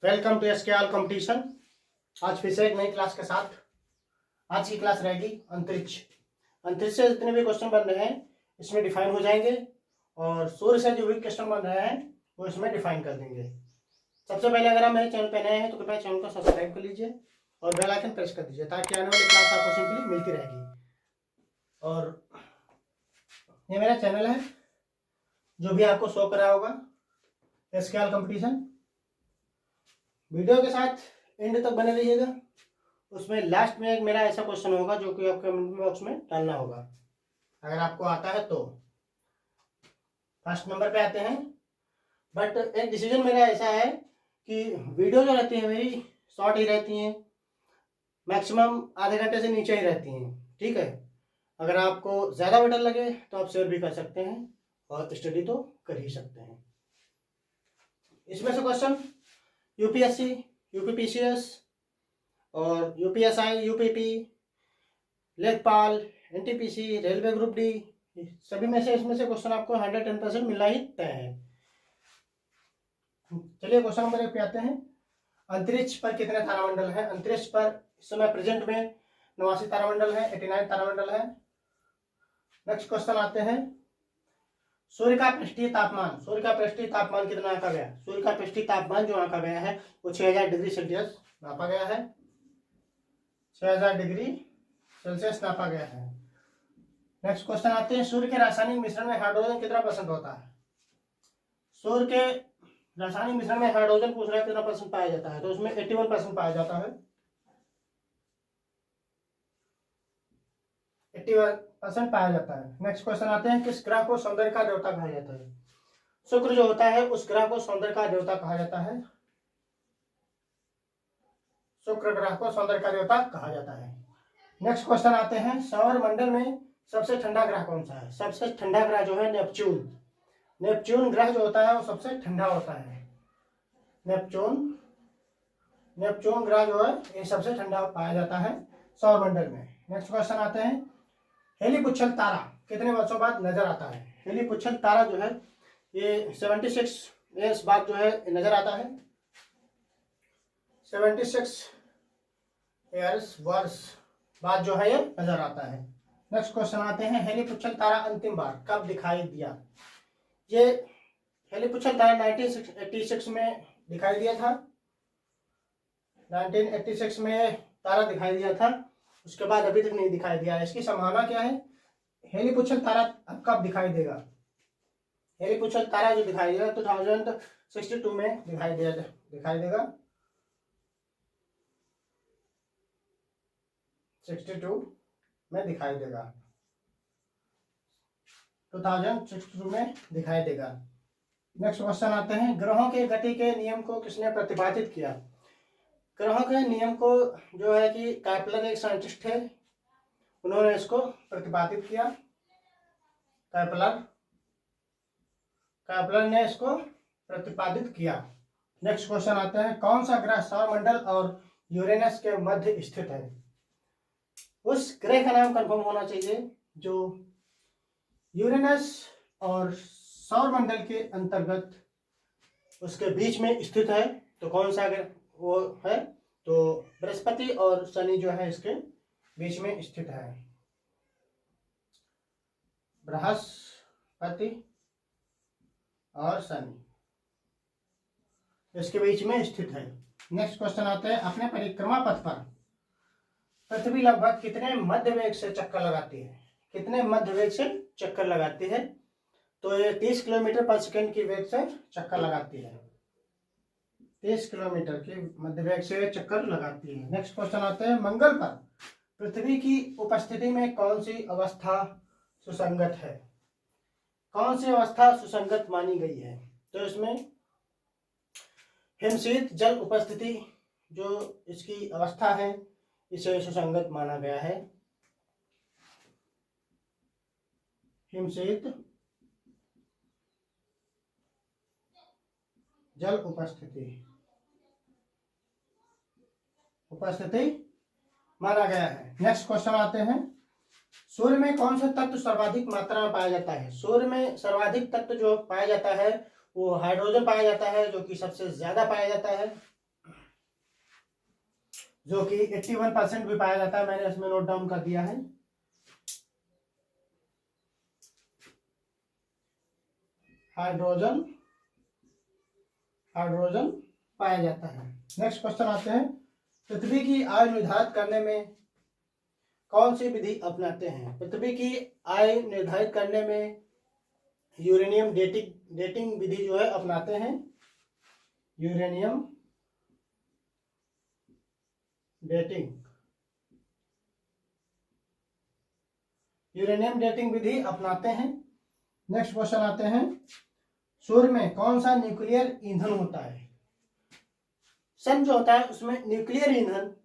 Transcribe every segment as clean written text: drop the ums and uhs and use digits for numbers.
Welcome to SK all competition. आज फिर से एक नई क्लास के साथ। आज की क्लास रहेगी अंतरिक्ष। अंतरिक्ष से जितने भी क्वेश्चन बन रहे हैं इसमें डिफाइन हो जाएंगे और सूर्य से जो भी क्वेश्चन बन रहे हैं वो इसमें डिफाइन कर देंगे। सबसे पहले अगर आप मेरे चैनल पर नए हैं तो कृपया चैनल को सब्सक्राइब कर लीजिए और बेल आइकन प्रेस कर दीजिए ताकि आने वाली क्लास आपको सिंपली मिलती रहेगी। और ये मेरा चैनल है जो भी आपको शो कर रहा होगा, एसके ऑल कंपटीशन। वीडियो के साथ एंड तक बने रहिएगा। उसमें लास्ट में एक मेरा ऐसा क्वेश्चन होगा जो कि आपको कमेंट बॉक्स में डालना होगा अगर आपको आता है तो। फर्स्ट नंबर पे आते हैं। बट एक डिसीजन मेरा ऐसा है कि वीडियो जो रहती है मेरी शॉर्ट ही रहती हैं, मैक्सिमम आधे घंटे से नीचे ही रहती हैं। ठीक है, अगर आपको ज़्यादा बेटर लगे तो आप शेयर भी कर सकते हैं और स्टडी तो कर ही सकते हैं। इसमें से क्वेश्चन यूपीएससी, यूपीपीसीएस और यूपीएसआई, यूपीपी, लेखपाल, एनटीपीसी, रेलवे ग्रुप डी, सभी में से इसमें से क्वेश्चन आपको 110% मिलना ही तय है। चलिए क्वेश्चन नंबर 1 पे आते हैं। अंतरिक्ष पर कितने तारामंडल हैं? अंतरिक्ष पर इस समय प्रेजेंट में 89 तारामंडल है, 89 तारामंडल है। नेक्स्ट क्वेश्चन आते हैं। सूर्य का पृष्ठीय तापमान, सूर्य का पृष्ठीय तापमान कितना आंका गया? सूर्य का पृष्ठीय तापमान जो आंका गया है वो 6000 डिग्री सेल्सियस नापा गया है। 6000 डिग्री सेल्सियस नापा गया है। नेक्स्ट क्वेश्चन आते हैं। सूर्य के रासायनिक मिश्रण में हाइड्रोजन कितना परसेंट होता है? सूर्य के रासायनिक मिश्रण में हाइड्रोजन पूछ रहा है कितना परसेंट पाया जाता है, तो उसमें 81% पाया जाता है। 81% पाया जाता है। नेक्स्ट क्वेश्चन आते हैं। किस ग्रह को सौंदर्य का देवता कहा जाता है? शुक्र जो होता है उस ग्रह को सौंदर्य का देवता कहा जाता है। शुक्र ग्रह को सौंदर्य का देवता कहा जाता है। नेक्स्ट क्वेश्चन आते हैं। सौर मंडल में सबसे ठंडा ग्रह कौन सा है? सबसे ठंडा ग्रह जो है नेपच्यून। नेपच्यून ग्रह जो होता है वो सबसे ठंडा होता है। नेपच्यून ग्रह जो है ये सबसे ठंडा पाया जाता है सौर मंडल में। नेक्स्ट क्वेश्चन आते हैं। हेलीपुच्छल तारा कितने वर्षों बाद नजर आता है? हेलीपुच्छल तारा जो है ये 76 ईयर्स बाद जो है नजर आता है। 76 ईयर्स वर्ष बाद जो है ये नजर आता है। नेक्स्ट क्वेश्चन आते हैं। हेलीपुच्छल तारा अंतिम बार कब दिखाई दिया? ये हेलीपुच्छल तारा 1986 में दिखाई दिया था। 1986 में तारा दिखाई दिया था, उसके बाद अभी तक नहीं दिखाई दिया। इसकी संभावना क्या है? हेलीपुच्छल तारा अब कब दिखाई देगा? हेलीपुच्छल तारा जो दिखाई देगा 2062 में दिखाई देगा। 62 में दिखाई देगा। 2062 में दिखाई देगा। नेक्स्ट क्वेश्चन आते हैं। ग्रहों के गति के नियम को किसने प्रतिपादित किया? ग्रहों के नियम को जो है कि कैप्लर एक साइंटिस्ट थे, उन्होंने इसको प्रतिपादित किया। कैप्लर ने इसको प्रतिपादित किया। नेक्स्ट क्वेश्चन आते हैं। कौन सा ग्रह सौरमंडल और यूरेनस के मध्य स्थित है? उस ग्रह का नाम कंफर्म होना चाहिए जो यूरेनस और सौरमंडल के अंतर्गत उसके बीच में स्थित है। तो कौन सा ग्रह वो है? तो बृहस्पति और शनि जो है इसके बीच में स्थित है। बृहस्पति और शनि इसके बीच में स्थित है। नेक्स्ट क्वेश्चन आते हैं। अपने परिक्रमा पथ पर पृथ्वी लगभग कितने मध्य वेग से चक्कर लगाती है? कितने मध्य वेग से चक्कर लगाती है? तो ये 30 किलोमीटर पर सेकंड की वेग से चक्कर लगाती है। 30 किलोमीटर की मध्य वेग से चक्कर लगाती है। नेक्स्ट क्वेश्चन आते हैं। मंगल पर पृथ्वी की उपस्थिति में कौन सी अवस्था सुसंगत है? कौन सी अवस्था सुसंगत मानी गई है? तो इसमें हिमशीत जल उपस्थिति जो इसकी अवस्था है इसे सुसंगत माना गया है। हिमशीत जल उपस्थिति माना गया है। नेक्स्ट क्वेश्चन आते हैं। सूर्य में कौन सा तत्व सर्वाधिक मात्रा में पाया जाता है? सूर्य में सर्वाधिक तत्व जो पाया जाता है वो हाइड्रोजन पाया जाता है, जो कि सबसे ज्यादा पाया जाता है। जो कि 81% भी पाया जाता है, मैंने इसमें नोट डाउन कर दिया है। हाइड्रोजन हाइड्रोजन पाया जाता है। नेक्स्ट क्वेश्चन आते हैं, पृथ्वी की आयु निर्धारित करने में कौन सी विधि अपनाते हैं? पृथ्वी की आयु निर्धारित करने में यूरेनियम डेटिंग विधि जो है अपनाते हैं। यूरेनियम डेटिंग विधि अपनाते हैं। नेक्स्ट क्वेश्चन आते हैं, सूर्य में कौन सा न्यूक्लियर ईंधन होता है? सन जो होता है उसमें न्यूक्लियर ईंधन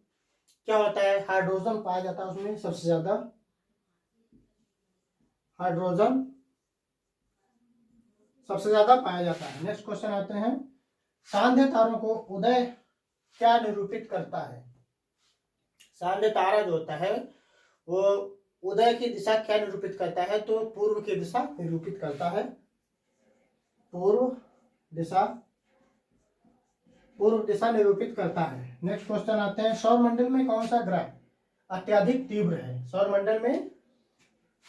क्या होता है? हाइड्रोजन पाया जाता है उसमें सबसे ज्यादा, हाइड्रोजन सबसे ज्यादा पाया जाता है। नेक्स्ट क्वेश्चन आते हैं, सांध्य तारों को उदय क्या निरूपित करता है? सांध्य तारा जो होता है वो उदय की दिशा क्या निरूपित करता है? तो पूर्व की दिशा निरूपित करता है, पूर्व दिशा निरूपित करता है। नेक्स्ट क्वेश्चन आते हैं, सौरमंडल में कौन सा ग्रह अत्यधिक तीव्र है? सौरमंडल में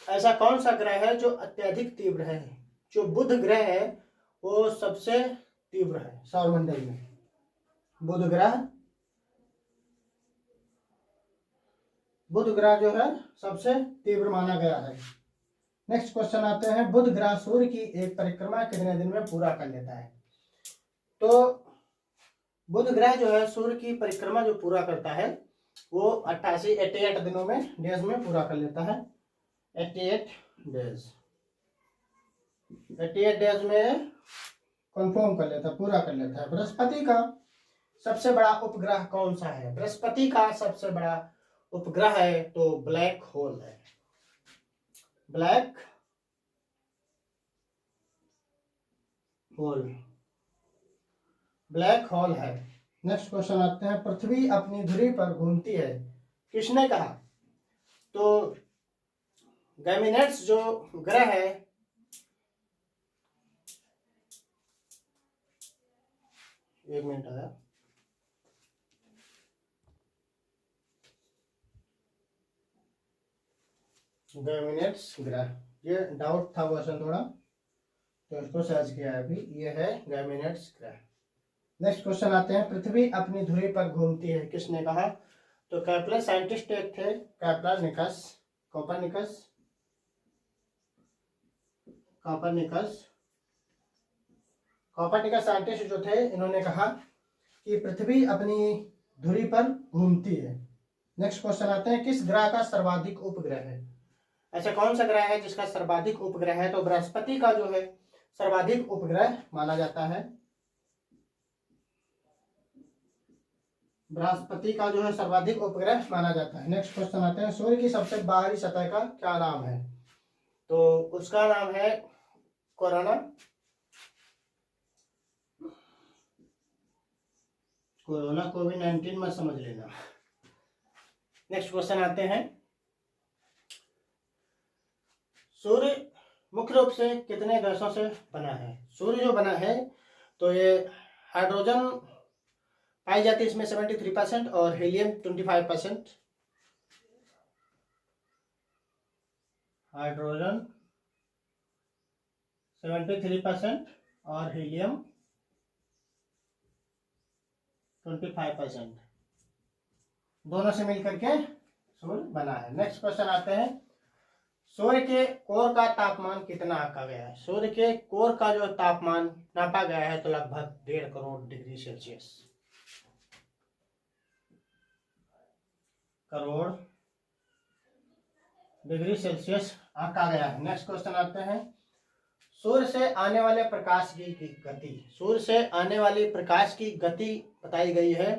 ऐसा कौन सा ग्रह है जो अत्यधिक तीव्र है? जो बुध ग्रह है वो सबसे तीव्र है सौरमंडल में। बुध ग्रह जो है सबसे तीव्र माना गया है। नेक्स्ट क्वेश्चन आते हैं, बुध ग्रह सूर्य की एक परिक्रमा कितने दिन में पूरा कर लेता है? तो बुध ग्रह जो है सूर्य की परिक्रमा जो पूरा करता है वो 88 दिनों में, डेज में पूरा कर लेता है। 88 डेज में कंफर्म कर लेता है, पूरा कर लेता है। बृहस्पति का सबसे बड़ा उपग्रह कौन सा है? बृहस्पति का सबसे बड़ा उपग्रह है तो ब्लैक होल है, ब्लैक होल है। नेक्स्ट क्वेश्चन आते हैं, पृथ्वी अपनी धुरी पर घूमती है, किसने कहा? तो गैमिनेट्स जो ग्रह है, एक मिनट आया, गैमिनेट्स ग्रह, ये डाउट था क्वेश्चन थोड़ा तो इसको सर्च किया है अभी, ये है गैमिनेट्स ग्रह। नेक्स्ट क्वेश्चन आते हैं, पृथ्वी अपनी धुरी पर घूमती है, किसने कहा? तो केपलर साइंटिस्ट एक थे, कॉपरनिकस साइंटिस्ट जो थे, इन्होंने कहा कि पृथ्वी अपनी धुरी पर घूमती है। नेक्स्ट क्वेश्चन आते हैं, किस ग्रह का सर्वाधिक उपग्रह है? ऐसा कौन सा ग्रह है जिसका सर्वाधिक उपग्रह है? तो बृहस्पति का जो है सर्वाधिक उपग्रह माना जाता है, बृहस्पति का जो है सर्वाधिक उपग्रह माना जाता है। नेक्स्ट क्वेश्चन आते हैं, सूर्य की सबसे बाहरी सतह का क्या नाम है? तो उसका नाम है कोरोना कोविड-19 में समझ लेना। नेक्स्ट क्वेश्चन आते हैं, सूर्य मुख्य रूप से कितने गैसों से बना है? सूर्य जो बना है तो ये हाइड्रोजन पाई जाती है इसमें 73% और हीलियम 25%। हाइड्रोजन 73% और हीलियम 25%, दोनों से मिलकर के सूर्य बना है। नेक्स्ट क्वेश्चन आते हैं, सूर्य के कोर का तापमान कितना आंका गया है? सूर्य के कोर का जो तापमान नापा गया है तो लगभग 1.5 करोड़ डिग्री सेल्सियस, आंका गया है। नेक्स्ट क्वेश्चन आते हैं, सूर्य से आने वाले प्रकाश की गति, सूर्य से आने वाली प्रकाश की गति बताई गई है।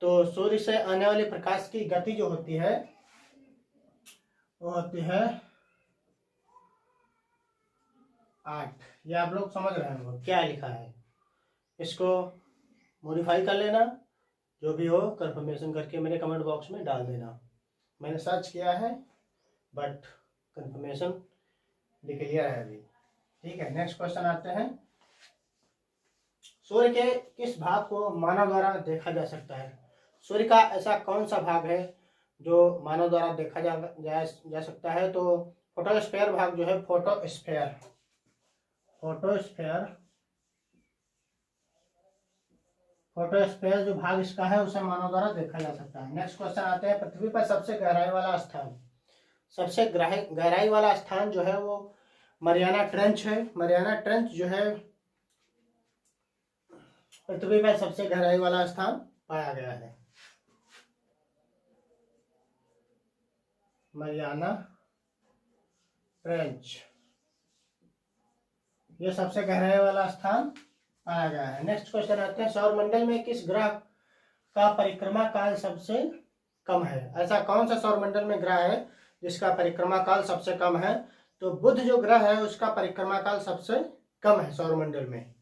तो सूर्य से आने वाले प्रकाश की गति जो होती है वो होती है 8। ये आप लोग समझ रहे हो क्या लिखा है, इसको मॉडिफाई कर लेना, जो भी हो कंफर्मेशन करके मेरे कमेंट बॉक्स में डाल देना। मैंने सर्च किया है बट कंफर्मेशन लिख लिया है अभी, ठीक है। नेक्स्ट क्वेश्चन आते हैं, सूर्य के किस भाग को मानव द्वारा देखा जा सकता है? सूर्य का ऐसा कौन सा भाग है जो मानव द्वारा देखा जा सकता है? तो फोटोस्फेयर भाग जो है, फोटोस्फेयर जो भाग इसका है उसे मानव द्वारा देखा जा सकता है। नेक्स्ट क्वेश्चन आते हैं, पृथ्वी पर सबसे गहराई वाला स्थान। सबसे गहराई वाला स्थान जो है वो मरियाना ट्रेंच है। मरियाना ट्रेंच जो है पृथ्वी पर सबसे गहराई वाला स्थान पाया गया है। मरियाना ट्रेंच ये सबसे गहराई वाला स्थान पाया गया है। नेक्स्ट क्वेश्चन आते हैं, सौरमंडल में किस ग्रह का परिक्रमा काल सबसे कम है? ऐसा कौन सा सौरमंडल में ग्रह है जिसका परिक्रमा काल सबसे कम है? तो बुध जो ग्रह है उसका परिक्रमा काल सबसे कम है सौरमंडल में।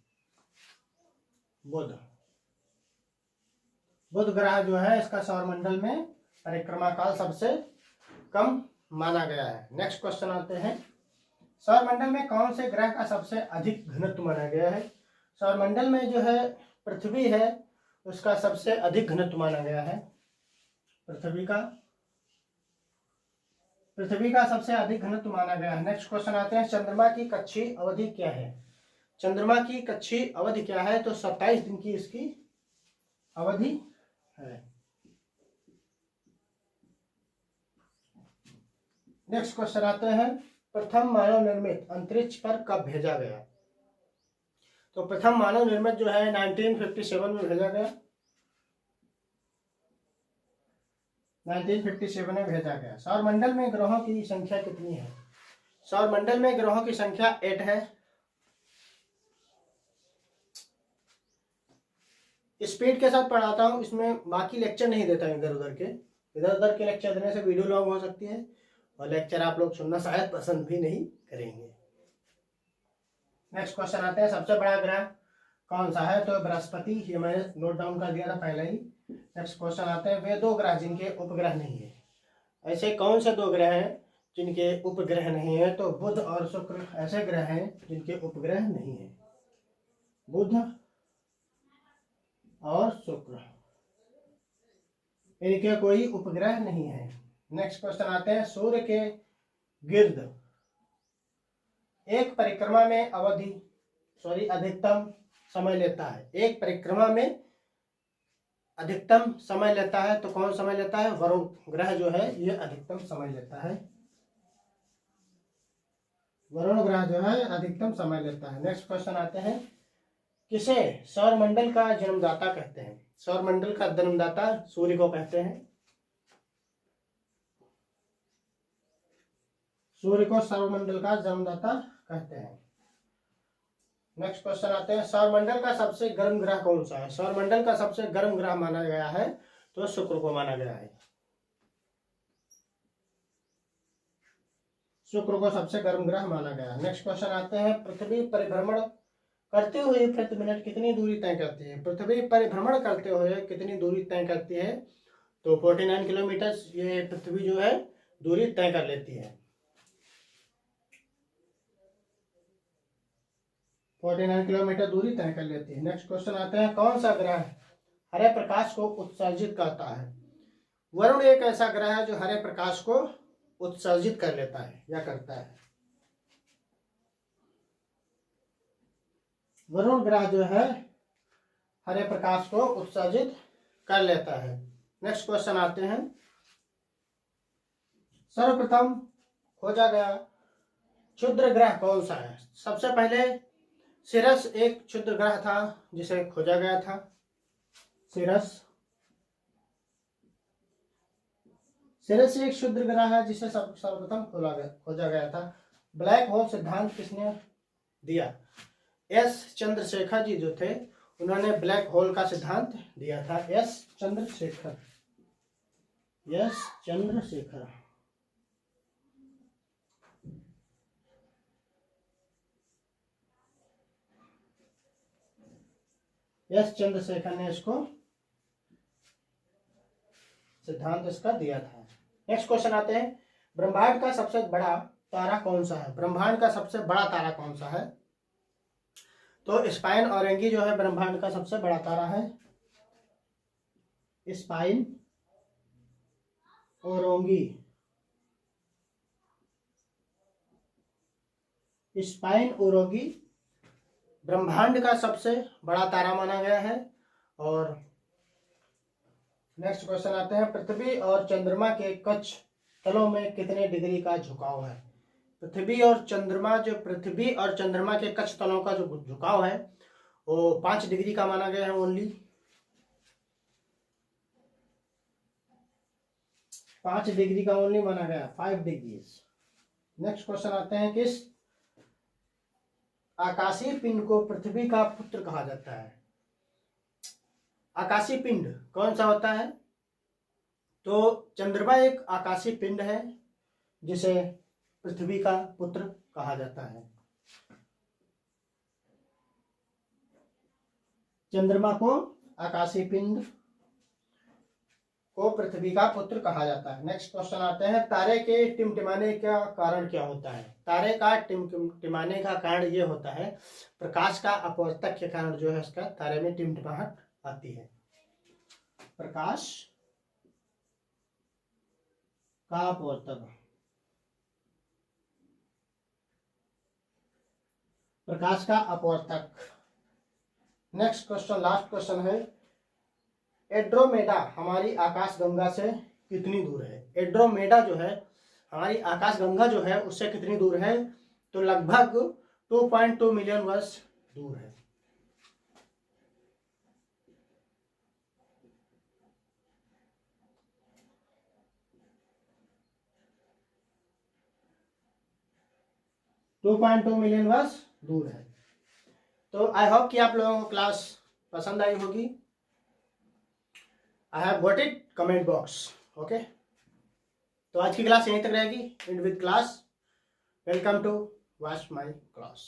बुध ग्रह जो है इसका सौरमंडल में परिक्रमा काल सबसे कम माना गया है। नेक्स्ट क्वेश्चन आते हैं, सौरमंडल में कौन से ग्रह का सबसे अधिक घनत्व माना गया है? सौरमंडल में जो है पृथ्वी है उसका सबसे अधिक घनत्व माना गया है। पृथ्वी का सबसे अधिक घनत्व माना गया है। नेक्स्ट क्वेश्चन आते हैं, चंद्रमा की कक्षीय अवधि क्या है? चंद्रमा की कक्षीय अवधि क्या है? तो 27 दिन की इसकी अवधि है। नेक्स्ट क्वेश्चन आते हैं, प्रथम मानव निर्मित अंतरिक्ष पर कब भेजा गया? तो प्रथम मानव निर्मित जो है 1957 में भेजा गया। 1957 में भेजा गया। सौरमंडल में ग्रहों की संख्या कितनी है? सौरमंडल में ग्रहों की संख्या 8 है। स्पीड के साथ पढ़ाता हूँ, इसमें बाकी लेक्चर नहीं देता हूँ इधर उधर के लेक्चर देने से वीडियो लॉन्ग हो सकती है और लेक्चर आप लोग सुनना शायद पसंद भी नहीं करेंगे। नेक्स्ट क्वेश्चन आते हैं, सबसे बड़ा ग्रह कौन सा है? तो बृहस्पति, ये मैंने नोट डाउन कर दिया था पहले ही। नेक्स्ट क्वेश्चन आते हैं, वे 2 ग्रह जिनके उपग्रह नहीं है। ऐसे कौन से 2 ग्रह हैं जिनके उपग्रह नहीं है? तो बुध और शुक्र ऐसे ग्रह हैं जिनके उपग्रह नहीं है। बुध और शुक्र इनके कोई उपग्रह नहीं है। नेक्स्ट क्वेश्चन आते हैं, सूर्य के गिर्द एक परिक्रमा में अधिकतम समय लेता है। एक परिक्रमा में अधिकतम समय लेता है तो कौन समय लेता है? वरुण ग्रह जो है ये अधिकतम समय लेता है। वरुण ग्रह जो है अधिकतम समय लेता है। नेक्स्ट क्वेश्चन आते हैं, किसे सौरमंडल का जन्मदाता कहते हैं? सौरमंडल का जन्मदाता सूर्य को कहते हैं। सूर्य को सौरमंडल का जन्मदाता कहते हैं। नेक्स्ट क्वेश्चन आते हैं, सौरमंडल का सबसे गर्म ग्रह कौन सा है? सौरमंडल का सबसे गर्म ग्रह माना गया है तो शुक्र को माना गया है। शुक्र को सबसे गर्म ग्रह माना गया। नेक्स्ट क्वेश्चन आते हैं, पृथ्वी परिभ्रमण करते हुए प्रति मिनट कितनी दूरी तय करती है? पृथ्वी परिभ्रमण करते हुए कितनी दूरी तय करती है? तो 49 किलोमीटर ये पृथ्वी जो है दूरी तय कर लेती है। 49 किलोमीटर दूरी तय कर लेती है। नेक्स्ट क्वेश्चन आते हैं, कौन सा ग्रह हरे प्रकाश को उत्सर्जित करता है? वरुण एक ऐसा ग्रह है जो हरे प्रकाश को उत्सर्जित कर लेता है या करता है। वरुण ग्रह जो है हरे प्रकाश को उत्सर्जित कर लेता है। नेक्स्ट क्वेश्चन आते हैं, सर्वप्रथम खोजा गया क्षुद्र ग्रह कौन सा है? सबसे पहले सिरस एक क्षुद्र ग्रह था जिसे खोजा गया था। सिरस एक क्षुद्र ग्रह है जिसे सर्वप्रथम खोजा गया था। ब्लैक होल सिद्धांत किसने दिया? एस चंद्रशेखर जी जो थे उन्होंने ब्लैक होल का सिद्धांत दिया था। एस चंद्रशेखर। एस चंद्रशेखर ने इसको सिद्धांत इसका दिया था। नेक्स्ट क्वेश्चन आते हैं, ब्रह्मांड का सबसे बड़ा तारा कौन सा है? ब्रह्मांड का सबसे बड़ा तारा कौन सा है? तो स्पाइन ऑरेंगी जो है ब्रह्मांड का सबसे बड़ा तारा है। स्पाइन ओरोंगी। स्पाइन ओरोंगी ब्रह्मांड का सबसे बड़ा तारा माना गया है। और नेक्स्ट क्वेश्चन आते हैं, पृथ्वी और चंद्रमा के कक्ष तलों में कितने डिग्री का झुकाव है? पृथ्वी और चंद्रमा के कक्ष तलों का जो झुकाव है वो 5 डिग्री का माना गया है ओनली। 5 डिग्री का ओनली माना गया, 5 डिग्रीज। नेक्स्ट क्वेश्चन आते हैं, किस आकाशीय पिंड को पृथ्वी का पुत्र कहा जाता है? आकाशीय पिंड कौन सा होता है? तो चंद्रमा एक आकाशीय पिंड है जिसे पृथ्वी का पुत्र कहा जाता है। चंद्रमा को आकाशीय पिंड को पृथ्वी का पुत्र कहा जाता है। नेक्स्ट क्वेश्चन आते हैं, तारे के टिमटिमाने का कारण क्या होता है? तारे का टिमटिमाने का कारण ये होता है, प्रकाश का अपवर्तक के कारण जो है इसका तारे में टिमटिमाहट आती है। प्रकाश का अपवर्तक, प्रकाश का अपवर्तक। नेक्स्ट क्वेश्चन, लास्ट क्वेश्चन है, एड्रोमेडा हमारी आकाशगंगा से कितनी दूर है? एड्रोमेडा जो है हमारी आकाशगंगा जो है उससे कितनी दूर है? तो लगभग 2.2 मिलियन वर्ष दूर है। $2.2 मिलियन वर्ष दूर है। तो आई होप कि आप लोगों को क्लास पसंद आई होगी। I have got it comment box. Okay, तो आज की क्लास यहीं तक रहेगी। And with class, welcome to watch my class.